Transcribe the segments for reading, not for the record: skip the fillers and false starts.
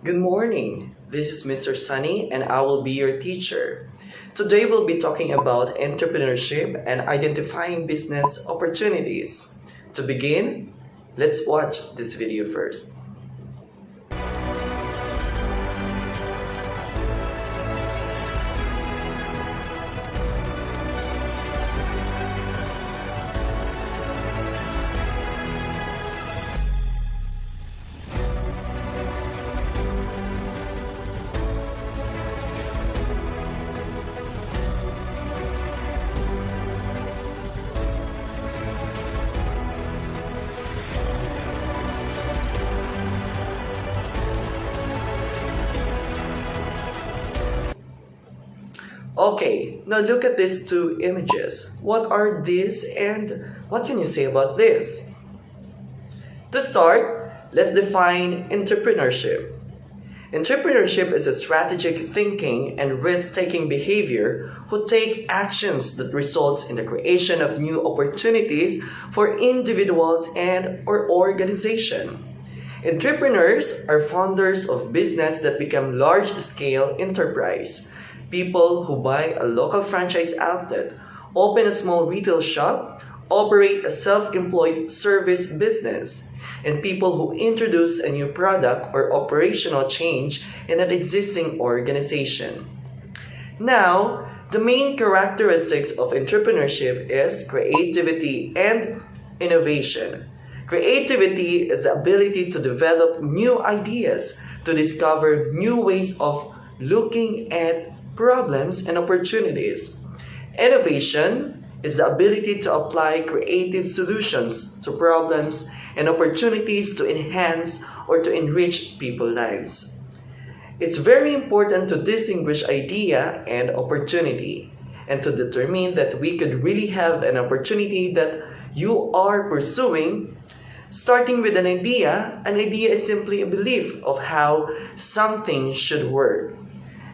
Good morning. This is Mr. Sunny and I will be your teacher. Today we'll be talking about entrepreneurship and identifying business opportunities. To begin, let's watch this video first. Okay, now look at these two images. What are these and what can you say about this? To start, let's define entrepreneurship. Entrepreneurship is a strategic thinking and risk-taking behavior who take actions that results in the creation of new opportunities for individuals and or organization. Entrepreneurs are founders of business that become large-scale enterprise. People who buy a local franchise outlet, open a small retail shop, operate a self-employed service business, and people who introduce a new product or operational change in an existing organization. Now, the main characteristics of entrepreneurship is creativity and innovation. Creativity is the ability to develop new ideas, to discover new ways of looking at problems and opportunities. Innovation is the ability to apply creative solutions to problems and opportunities to enhance or to enrich people's lives. It's very important to distinguish idea and opportunity and to determine that we could really have an opportunity that you are pursuing. Starting with an idea is simply a belief of how something should work.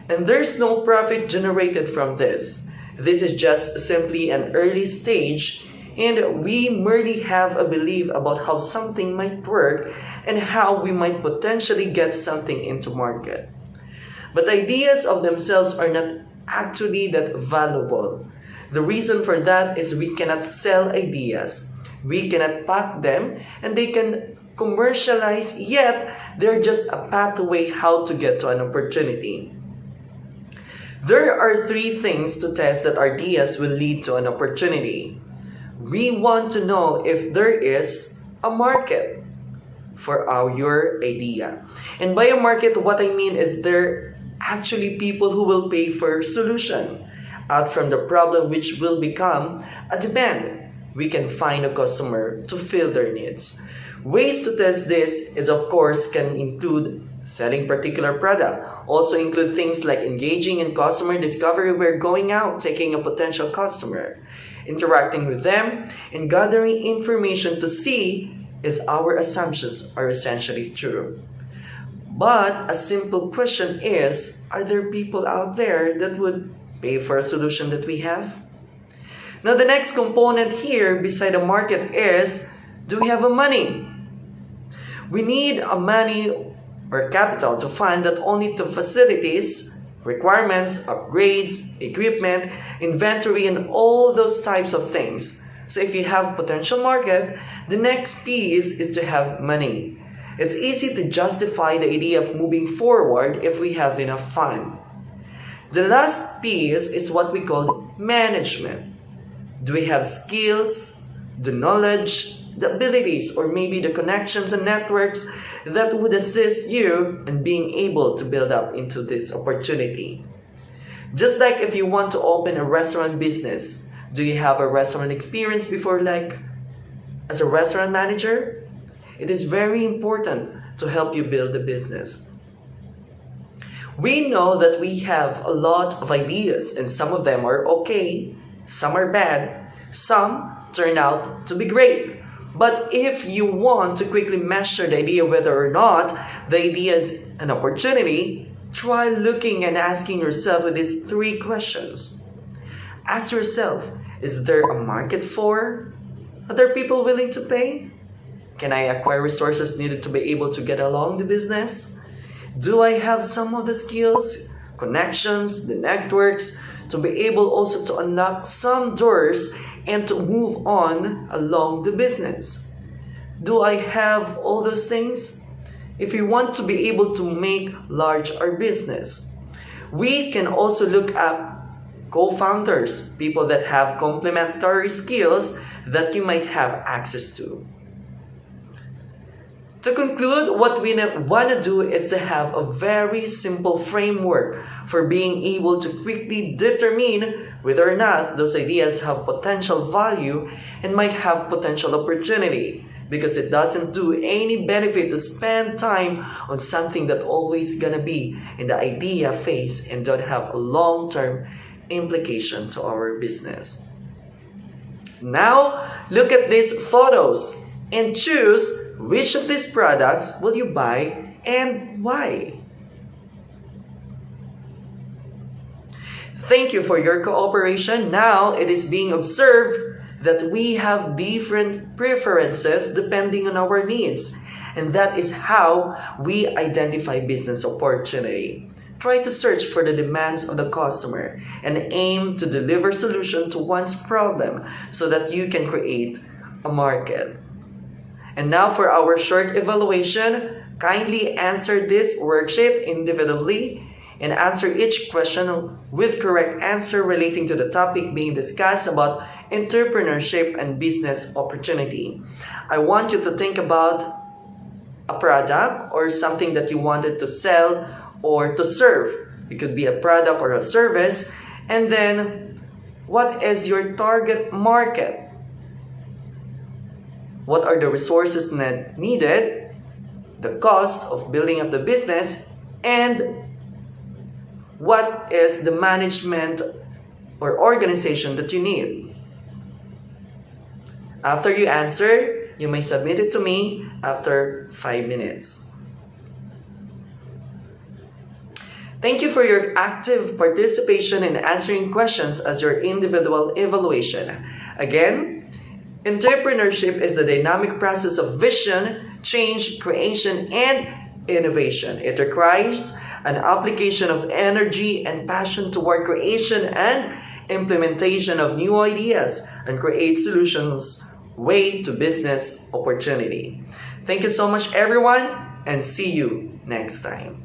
And there's no profit generated from this. This is just simply an early stage, and we merely have a belief about how something might work and how we might potentially get something into market. But ideas of themselves are not actually that valuable. The reason for that is we cannot sell ideas. We cannot pack them, and they can commercialize, yet they're just a pathway how to get to an opportunity. There are three things to test that ideas will lead to an opportunity. We want to know if there is a market for your idea. And by a market, what I mean is there actually people who will pay for a solution out from the problem, which will become a demand. We can find a customer to fill their needs. Ways to test this is, of course, can include selling particular product. Also include things like engaging in customer discovery. We're going out, taking a potential customer, interacting with them, and gathering information to see if our assumptions are essentially true. But a simple question is, are there people out there that would pay for a solution that we have? Now the next component here beside the market is, do we have a money? We need a money or capital to fund not only the facilities, requirements, upgrades, equipment, inventory, and all those types of things. So if you have potential market, the next piece is to have money. It's easy to justify the idea of moving forward if we have enough fund. The last piece is what we call management. Do we have skills, the knowledge, the abilities, or maybe the connections and networks that would assist you in being able to build up into this opportunity? Just like if you want to open a restaurant business, do you have a restaurant experience before, like as a restaurant manager? It is very important to help you build the business. We know that we have a lot of ideas, and some of them are okay, some are bad, some turn out to be great. But if you want to quickly measure the idea whether or not the idea is an opportunity, try looking and asking yourself with these three questions. Ask yourself, is there a market for? Are there people willing to pay? Can I acquire resources needed to be able to get along the business? Do I have some of the skills, connections, the networks to be able also to unlock some doors and to move on along the business? Do I have all those things? If we want to be able to make large our business, we can also look at co-founders, people that have complementary skills that you might have access to. To conclude, what we want to do is to have a very simple framework for being able to quickly determine whether or not those ideas have potential value and might have potential opportunity. Because it doesn't do any benefit to spend time on something that always gonna be in the idea phase and don't have a long-term implication to our business. Now, look at these photos and choose which of these products will you buy and why. Thank you for your cooperation. Now it is being observed that we have different preferences depending on our needs. And that is how we identify business opportunity. Try to search for the demands of the customer and aim to deliver solution to one's problem so that you can create a market. And now for our short evaluation, kindly answer this worksheet individually and answer each question with correct answer relating to the topic being discussed about entrepreneurship and business opportunity. I want you to think about a product or something that you wanted to sell or to serve. It could be a product or a service. And then, what is your target market? What are the resources needed, the cost of building up the business, and what is the management or organization that you need? After you answer, you may submit it to me after 5 minutes. Thank you for your active participation in answering questions as your individual evaluation. Again, entrepreneurship is the dynamic process of vision, change, creation, and innovation. It requires an application of energy and passion toward creation and implementation of new ideas and create solutions way to business opportunity. Thank you so much, everyone, and see you next time.